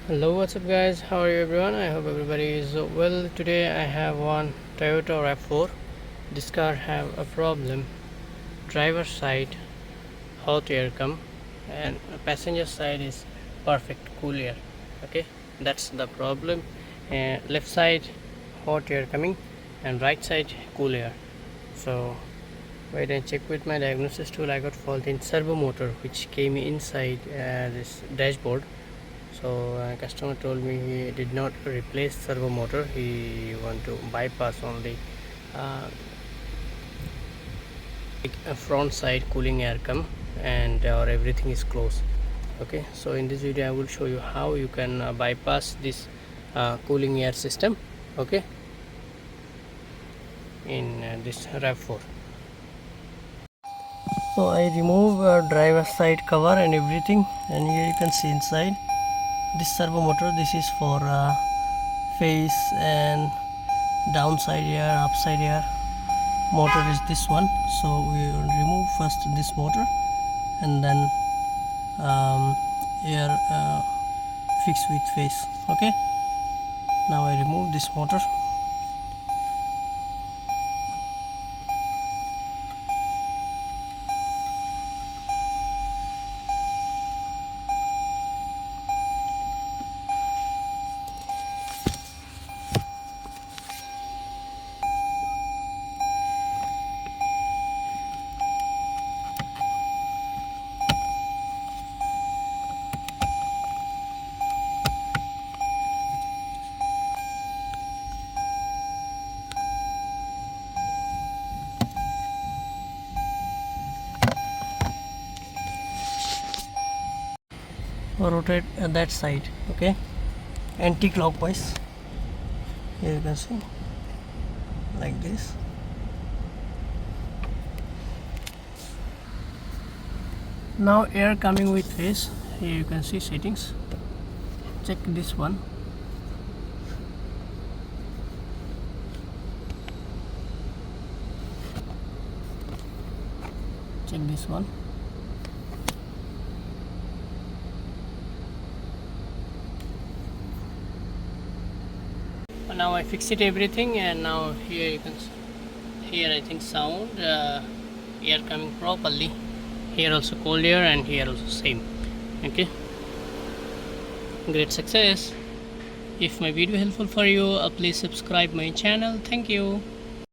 Hello, what's up guys, how are you everyone? I hope everybody is well. Today I have one Toyota RAV4. This car have a problem. Driver side hot air come and passenger side is perfect cool air. Okay, that's the problem. Left side hot air coming and right side cool air. So wait and check with my diagnosis tool. I got fault in servo motor which came inside this dashboard. So customer told me he did not replace servo motor, he want to bypass only uh, a front side cooling air come and or everything is closed. Okay, so in this video I will show you how you can bypass this cooling air system. Okay, in this RAV4. So I remove driver side cover and everything, and here you can see inside this servo motor. This is for face and downside air, upside air. Motor is this one, so we will remove first this motor and then air fixed with face. Okay, now I remove this motor. Rotate that side. Okay, anti-clockwise. Here you can see like this. Now air coming with face. Here you can see settings. Check this one. Check this one. Now I fixed it everything, and now here you can here I think sound air coming properly. Here also cold air and here also same. Okay, great success. If my video helpful for you, please subscribe my channel. Thank you.